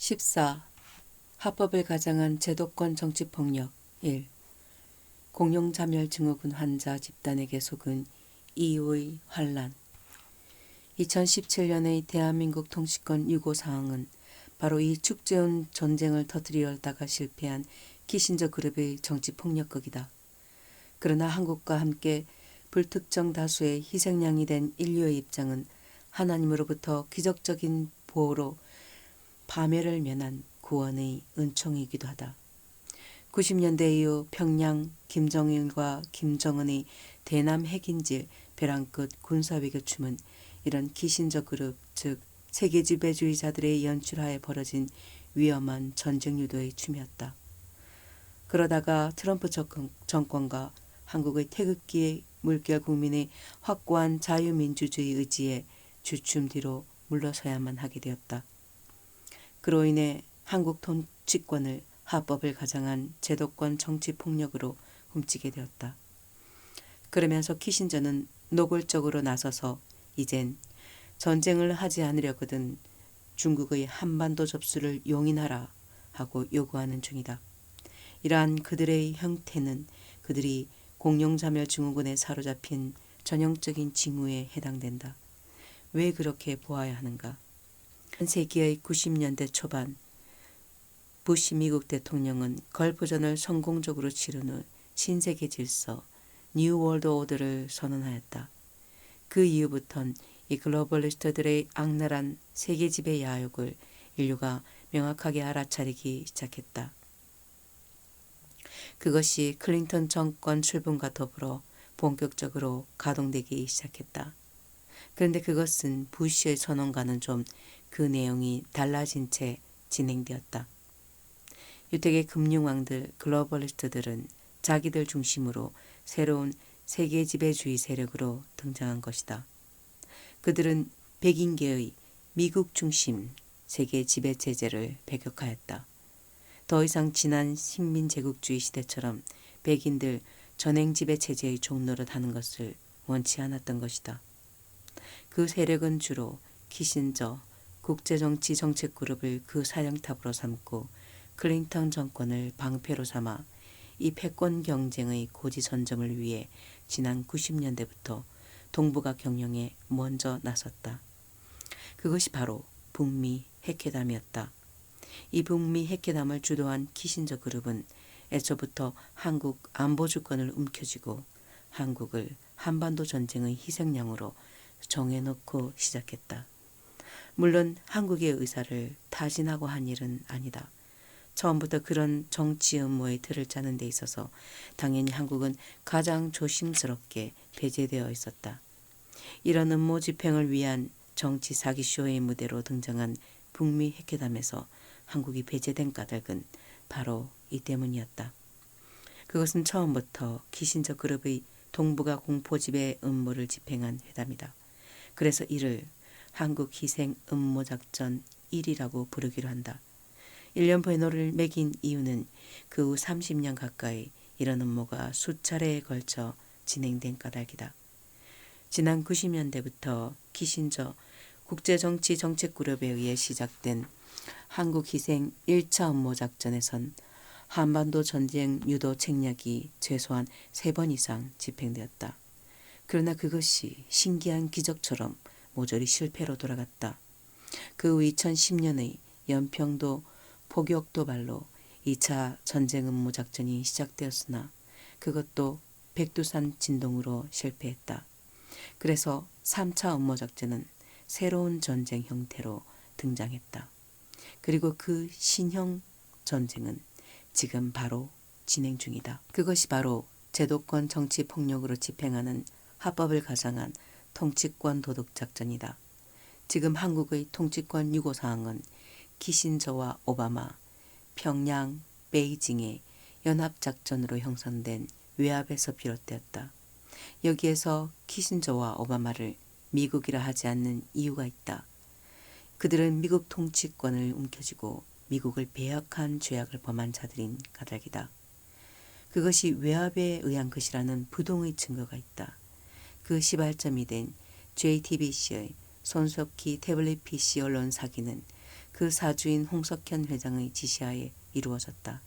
14. 합법을 가장한 제도권 정치폭력 1. 공룡자멸증후군 환자 집단에게 속은 이후의 환란. 2017년의 대한민국 통치권 유고 사항은 바로 이 축제온 전쟁을 터뜨리려다가 실패한 키신저 그룹의 정치폭력극이다. 그러나 한국과 함께 불특정 다수의 희생양이 된 인류의 입장은 하나님으로부터 기적적인 보호로 파멸을 면한 구원의 은총이기도 하다. 90년대 이후 평양 김정일과 김정은의 대남 핵인질 벼랑 끝 군사외교춤은 이런 키신저 그룹 즉 세계 지배주의자들의 연출하에 벌어진 위험한 전쟁 유도의 춤이었다. 그러다가 트럼프 정권과 한국의 태극기의 물결 국민의 확고한 자유민주주의 의지에 주춤 뒤로 물러서야만 하게 되었다. 그로 인해 한국 통치권을 합법을 가장한 제도권 정치폭력으로 훔치게 되었다. 그러면서 키신저는 노골적으로 나서서 이젠 전쟁을 하지 않으려거든 중국의 한반도 접수를 용인하라 하고 요구하는 중이다. 이러한 그들의 형태는 그들이 공룡자멸증후군에 사로잡힌 전형적인 징후에 해당된다. 왜 그렇게 보아야 하는가? 세기의 90년대 초반 부시 미국 대통령은 걸프전을 성공적으로 치른 후 신세계 질서, 뉴 월드 오더를 선언하였다. 그 이후부턴 이 글로벌리스트들의 악랄한 세계 지배 야욕을 인류가 명확하게 알아차리기 시작했다. 그것이 클린턴 정권 출범과 더불어 본격적으로 가동되기 시작했다. 그런데 그것은 부시의 선언과는 좀 그 내용이 달라진 채 진행되었다. 유택의 금융왕들 글로벌리스트들은 자기들 중심으로 새로운 세계 지배주의 세력으로 등장한 것이다. 그들은 백인계의 미국 중심 세계 지배체제를 배격하였다. 더 이상 지난 식민제국주의 시대처럼 백인들 전행지배체제의 종노릇 하는 것을 원치 않았던 것이다. 그 세력은 주로 키신저 국제정치 정책그룹을 그 사령탑으로 삼고 클린턴 정권을 방패로 삼아 이 패권 경쟁의 고지선점을 위해 지난 90년대부터 동북아 경영에 먼저 나섰다. 그것이 바로 북미 핵회담이었다. 이 북미 핵회담을 주도한 키신저 그룹은 애초부터 한국 안보주권을 움켜쥐고 한국을 한반도 전쟁의 희생양으로 정해놓고 시작했다. 물론 한국의 의사를 타진하고 한 일은 아니다. 처음부터 그런 정치 음모의 틀을 짜는 데 있어서 당연히 한국은 가장 조심스럽게 배제되어 있었다. 이런 음모 집행을 위한 정치 사기쇼의 무대로 등장한 북미 핵회담에서 한국이 배제된 까닭은 바로 이 때문이었다. 그것은 처음부터 키신저 그룹의 동북아 공포지배 음모를 집행한 회담이다. 그래서 이를 한국 희생 음모작전 1이라고 부르기로 한다. 1년 배노를 매긴 이유는 그 후 30년 가까이 이런 음모가 수차례에 걸쳐 진행된 까닭이다. 지난 90년대부터 키신저 국제정치 정책그룹에 의해 시작된 한국희생 1차 음모작전에선 한반도 전쟁 유도 책략이 최소한 3번 이상 집행되었다. 그러나 그것이 신기한 기적처럼 모조리 실패로 돌아갔다. 그 후 2010년의 연평도 포격 도발로 2차 전쟁 음모 작전이 시작되었으나 그것도 백두산 진동으로 실패했다. 그래서 3차 음모 작전은 새로운 전쟁 형태로 등장했다. 그리고 그 신형 전쟁은 지금 바로 진행 중이다. 그것이 바로 제도권 정치 폭력으로 집행하는 합법을 가장한 통치권 도둑 작전이다. 지금 한국의 통치권 유고 사항은 키신저와 오바마, 평양, 베이징의 연합작전으로 형성된 외압에서 비롯되었다. 여기에서 키신저와 오바마를 미국이라 하지 않는 이유가 있다. 그들은 미국 통치권을 움켜쥐고 미국을 배역한 죄악을 범한 자들인 까닭이다. 그것이 외압에 의한 것이라는 부동의 증거가 있다. 그 시발점이 된 JTBC의 손석희 태블릿 PC 언론 사기는 그 사주인 홍석현 회장의 지시하에 이루어졌다.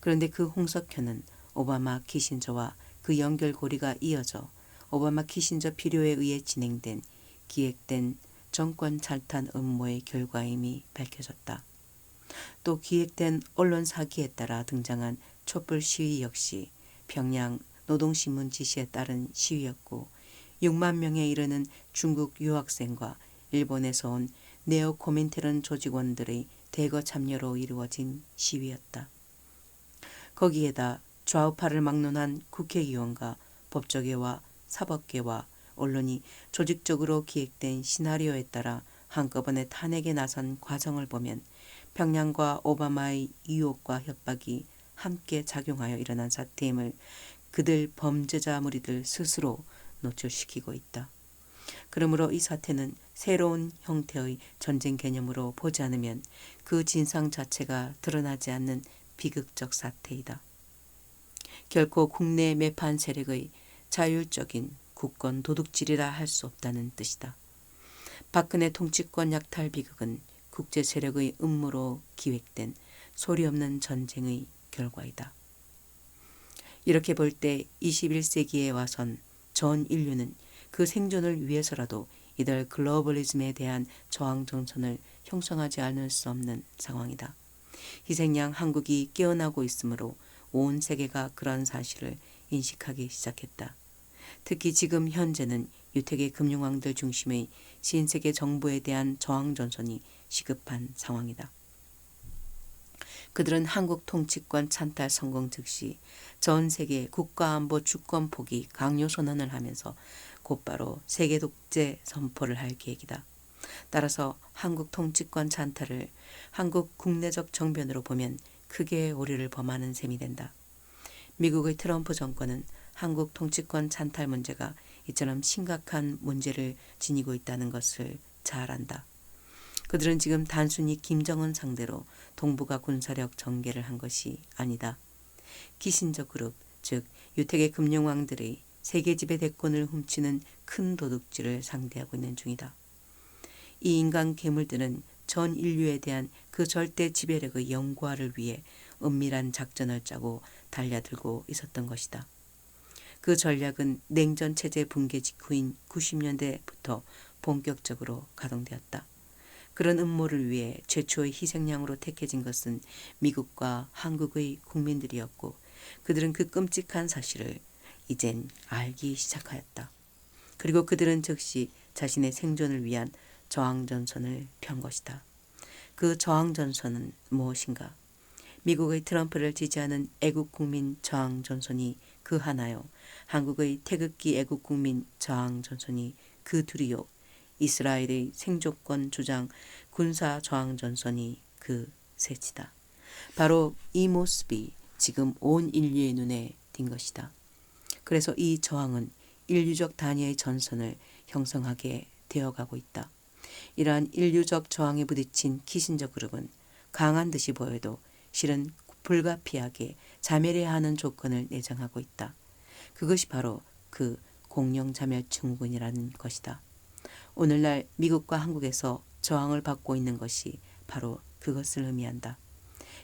그런데 그 홍석현은 오바마 키신저와 그 연결고리가 이어져 오바마 키신저 필요에 의해 진행된 기획된 정권 탈탄 음모의 결과임이 밝혀졌다. 또 기획된 언론 사기에 따라 등장한 촛불 시위 역시 평양 노동신문 지시에 따른 시위였고 6만 명에 이르는 중국 유학생과 일본에서 온 네오코민테론 조직원들의 대거 참여로 이루어진 시위였다. 거기에다 좌우파를 막론한 국회의원과 법조계와 사법계와 언론이 조직적으로 기획된 시나리오에 따라 한꺼번에 탄핵에 나선 과정을 보면 평양과 오바마의 유혹과 협박이 함께 작용하여 일어난 사태임을 그들 범죄자 무리들 스스로 노출시키고 있다. 그러므로 이 사태는 새로운 형태의 전쟁 개념으로 보지 않으면 그 진상 자체가 드러나지 않는 비극적 사태이다. 결코 국내 매판 세력의 자율적인 국권 도둑질이라 할 수 없다는 뜻이다. 박근혜 통치권 약탈 비극은 국제 세력의 음모로 기획된 소리 없는 전쟁의 결과이다. 이렇게 볼 때 21세기에 와선 전 인류는 그 생존을 위해서라도 이들 글로벌리즘에 대한 저항 정선을 형성하지 않을 수 없는 상황이다. 희생양 한국이 깨어나고 있으므로 온 세계가 그런 사실을 인식하기 시작했다. 특히 지금 현재는 유택의 금융왕들 중심의 신세계 정부에 대한 저항 전선이 시급한 상황이다. 그들은 한국 통치권 찬탈 성공 즉시 전 세계 국가안보 주권 포기 강요 선언을 하면서 곧바로 세계 독재 선포를 할 계획이다. 따라서 한국 통치권 찬탈을 한국 국내적 정변으로 보면 크게 오류를 범하는 셈이 된다. 미국의 트럼프 정권은 한국 통치권 찬탈 문제가 이처럼 심각한 문제를 지니고 있다는 것을 잘 안다. 그들은 지금 단순히 김정은 상대로 동북아 군사력 전개를 한 것이 아니다. 키신저 그룹, 즉 유택의 금융왕들의 세계 지배 대권을 훔치는 큰 도둑질을 상대하고 있는 중이다. 이 인간 괴물들은 전 인류에 대한 그 절대 지배력의 영구화를 위해 은밀한 작전을 짜고 달려들고 있었던 것이다. 그 전략은 냉전 체제 붕괴 직후인 90년대부터 본격적으로 가동되었다. 그런 음모를 위해 최초의 희생양으로 택해진 것은 미국과 한국의 국민들이었고 그들은 그 끔찍한 사실을 이젠 알기 시작하였다. 그리고 그들은 즉시 자신의 생존을 위한 저항전선을 편 것이다. 그 저항전선은 무엇인가? 미국의 트럼프를 지지하는 애국국민 저항전선이 그 하나요. 한국의 태극기 애국국민 저항전선이 그 둘이요. 이스라엘의 생존권 주장 군사 저항전선이 그 셋이다. 바로 이 모습이 지금 온 인류의 눈에 띈 것이다. 그래서 이 저항은 인류적 단위의 전선을 형성하게 되어가고 있다. 이러한 인류적 저항에 부딪힌 키신저 그룹은 강한 듯이 보여도 실은 불가피하게 자멸해야 하는 조건을 내정하고 있다. 그것이 바로 그 공룡자멸증후군이라는 것이다. 오늘날 미국과 한국에서 저항을 받고 있는 것이 바로 그것을 의미한다.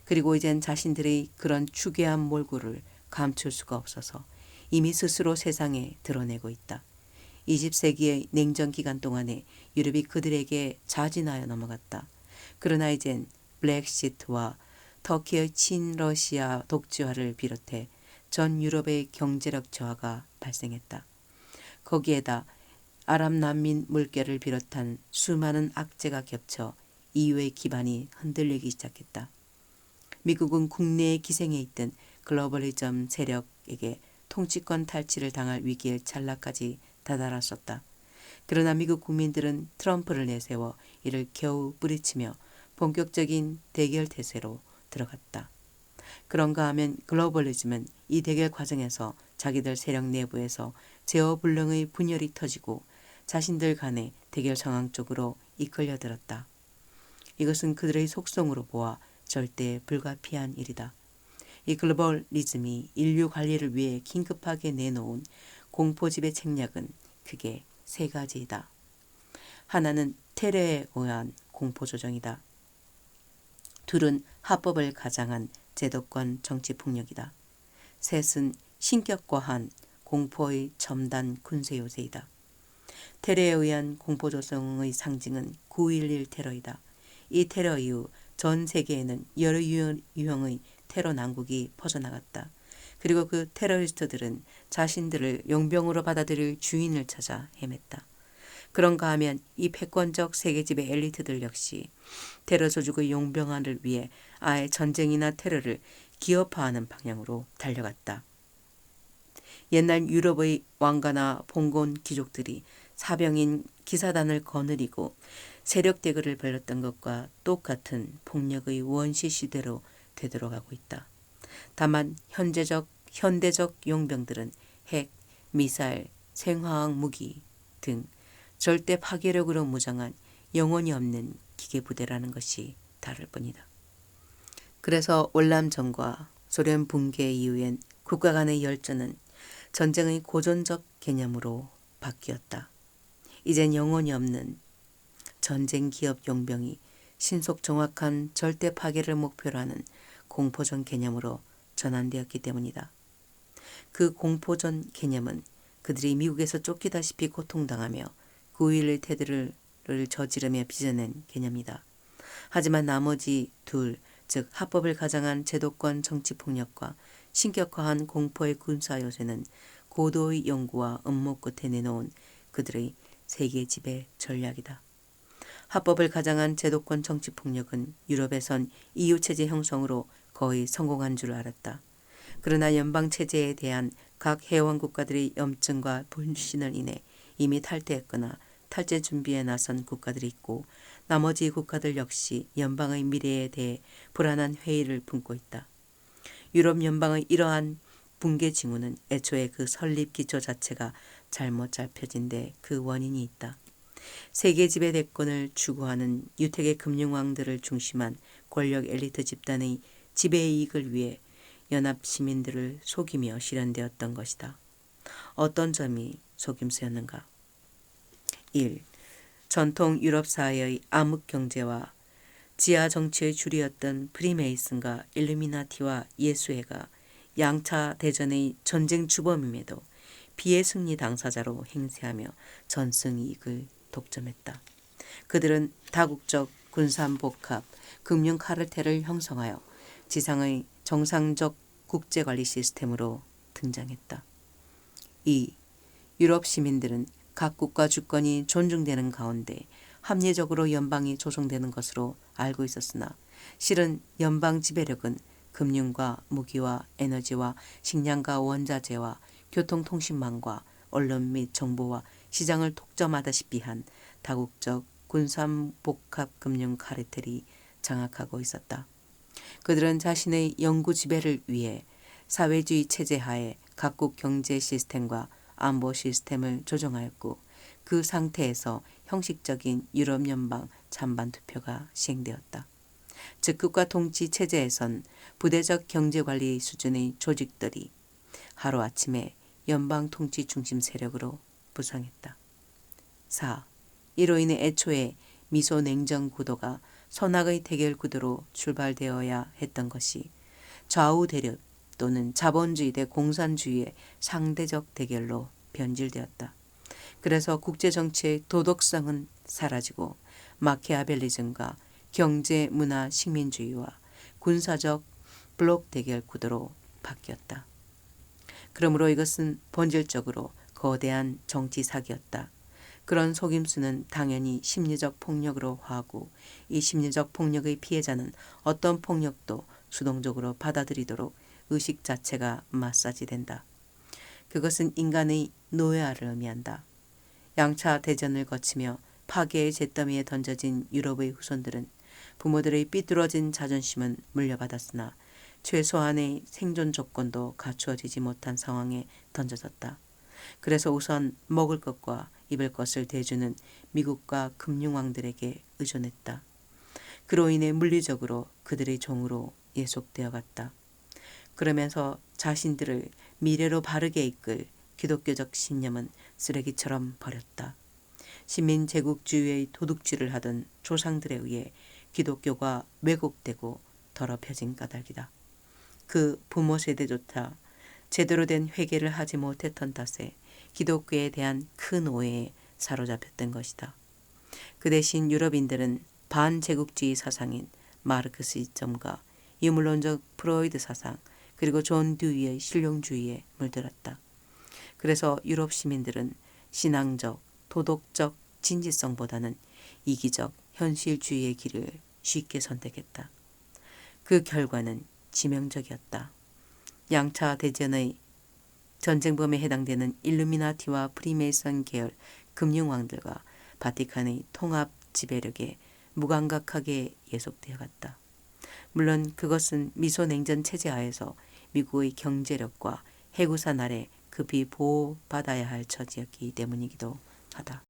그리고 이젠 자신들의 그런 추괴한 몰골을 감출 수가 없어서 이미 스스로 세상에 드러내고 있다. 20세기의 냉전 기간 동안에 유럽이 그들에게 자진하여 넘어갔다. 그러나 이젠 블랙시트와 터키의 친러시아 독재화를 비롯해 전 유럽의 경제력 저하가 발생했다. 거기에다 아랍 난민 물결을 비롯한 수많은 악재가 겹쳐 EU의 기반이 흔들리기 시작했다. 미국은 국내에 기생해 있던 글로벌리즘 세력에게 통치권 탈취를 당할 위기에 찰나까지 다다랐었다. 그러나 미국 국민들은 트럼프를 내세워 이를 겨우 뿌리치며 본격적인 대결 태세로 들어갔다. 그런가 하면 글로벌리즘은 이 대결 과정에서 자기들 세력 내부에서 제어불능의 분열이 터지고 자신들 간의 대결 상황 쪽으로 이끌려들었다. 이것은 그들의 속성으로 보아 절대 불가피한 일이다. 이 글로벌리즘이 인류 관리를 위해 긴급하게 내놓은 공포지배 책략은 크게 세 가지이다. 하나는 테러에 의한 공포조정이다. 둘은 합법을 가장한 제도권 정치폭력이다. 셋은 신격과한 공포의 첨단 군세 요새이다. 테러에 의한 공포 조성의 상징은 9.11 테러이다. 이 테러 이후 전 세계에는 여러 유형의 테러 난국이 퍼져나갔다. 그리고 그 테러리스트들은 자신들을 용병으로 받아들일 주인을 찾아 헤맸다. 그런가 하면 이 패권적 세계지배 엘리트들 역시 테러 조직의 용병화를 위해 아예 전쟁이나 테러를 기업화하는 방향으로 달려갔다. 옛날 유럽의 왕가나 봉건 귀족들이 사병인 기사단을 거느리고 세력 대결을 벌였던 것과 똑같은 폭력의 원시 시대로 되돌아가고 있다. 다만 현대적 용병들은 핵, 미사일, 생화학 무기 등 절대 파괴력으로 무장한 영혼이 없는 기계부대라는 것이 다를 뿐이다. 그래서 월남전과 소련 붕괴 이후엔 국가 간의 열전은 전쟁의 고전적 개념으로 바뀌었다. 이젠 영혼이 없는 전쟁 기업 용병이 신속 정확한 절대 파괴를 목표로 하는 공포전 개념으로 전환되었기 때문이다. 그 공포전 개념은 그들이 미국에서 쫓기다시피 고통당하며 9.11 테러를 저지르며 빚어낸 개념이다. 하지만 나머지 둘, 즉 합법을 가장한 제도권 정치폭력과 신격화한 공포의 군사 요새는 고도의 연구와 음모 끝에 내놓은 그들의 세계 지배 전략이다. 합법을 가장한 제도권 정치폭력은 유럽에선 EU체제 형성으로 거의 성공한 줄 알았다. 그러나 연방체제에 대한 각 회원국가들의 염증과 불신을 인해 이미 탈퇴했거나 탈퇴 준비에 나선 국가들이 있고 나머지 국가들 역시 연방의 미래에 대해 불안한 회의를 품고 있다. 유럽 연방의 이러한 붕괴 징후는 애초에 그 설립 기초 자체가 잘못 잡혀진 데 그 원인이 있다. 세계 지배 대권을 추구하는 유택의 금융왕들을 중심한 권력 엘리트 집단의 지배 이익을 위해 연합 시민들을 속이며 실현되었던 것이다. 어떤 점이 속임수였는가? 1. 전통 유럽 사회의 암흑 경제와 지하 정치의 줄이었던 프리메이슨과 일루미나티와 예수회가 양차 대전의 전쟁 주범임에도 비의 승리 당사자로 행세하며 전승 이익을 독점했다. 그들은 다국적 군산복합 금융 카르텔을 형성하여 지상의 정상적 국제관리 시스템으로 등장했다. 2. 유럽 시민들은 각 국가 주권이 존중되는 가운데 합리적으로 연방이 조성되는 것으로 알고 있었으나 실은 연방 지배력은 금융과 무기와 에너지와 식량과 원자재와 교통통신망과 언론 및 정보와 시장을 독점하다시피 한 다국적 군산복합금융 카르텔이 장악하고 있었다. 그들은 자신의 영구 지배를 위해 사회주의 체제 하에 각국 경제 시스템과 안보 시스템을 조정하였고 그 상태에서 형식적인 유럽연방 찬반투표가 시행되었다. 즉 국가 통치 체제에선 부대적 경제관리 수준의 조직들이 하루아침에 연방 통치 중심 세력으로 부상했다. 4. 이로 인해 애초에 미소 냉전 구도가 선악의 대결 구도로 출발되어야 했던 것이 좌우 대립 또는 자본주의 대 공산주의의 상대적 대결로 변질되었다. 그래서 국제정치의 도덕성은 사라지고 마키아벨리즘과 경제, 문화, 식민주의와 군사적 블록 대결 구도로 바뀌었다. 그러므로 이것은 본질적으로 거대한 정치 사기였다. 그런 속임수는 당연히 심리적 폭력으로 화하고 이 심리적 폭력의 피해자는 어떤 폭력도 수동적으로 받아들이도록 의식 자체가 마사지된다. 그것은 인간의 노예화를 의미한다. 양차 대전을 거치며 파괴의 잿더미에 던져진 유럽의 후손들은 부모들의 삐뚤어진 자존심은 물려받았으나 최소한의 생존 조건도 갖추어지지 못한 상황에 던져졌다. 그래서 우선 먹을 것과 입을 것을 대주는 미국과 금융왕들에게 의존했다. 그로 인해 물리적으로 그들의 종으로 예속되어 갔다. 그러면서 자신들을 미래로 바르게 이끌 기독교적 신념은 쓰레기처럼 버렸다. 시민제국주의의 도둑질을 하던 조상들에 의해 기독교가 왜곡되고 더럽혀진 까닭이다. 그 부모 세대조차 제대로 된 회개를 하지 못했던 탓에 기독교에 대한 큰 오해에 사로잡혔던 것이다. 그 대신 유럽인들은 반제국주의 사상인 마르크시즘과 유물론적 프로이드 사상 그리고 존 듀이의 실용주의에 물들었다. 그래서 유럽 시민들은 신앙적, 도덕적 진지성보다는 이기적 현실주의의 길을 쉽게 선택했다. 그 결과는 치명적이었다. 양차 대전의 전쟁범에 해당되는 일루미나티와 프리메이슨 계열 금융왕들과 바티칸의 통합 지배력에 무감각하게 예속되어 갔다. 물론 그것은 미소냉전 체제 하에서 미국의 경제력과 해구산 아래 급히 보호받아야 할 처지였기 때문이기도 하다.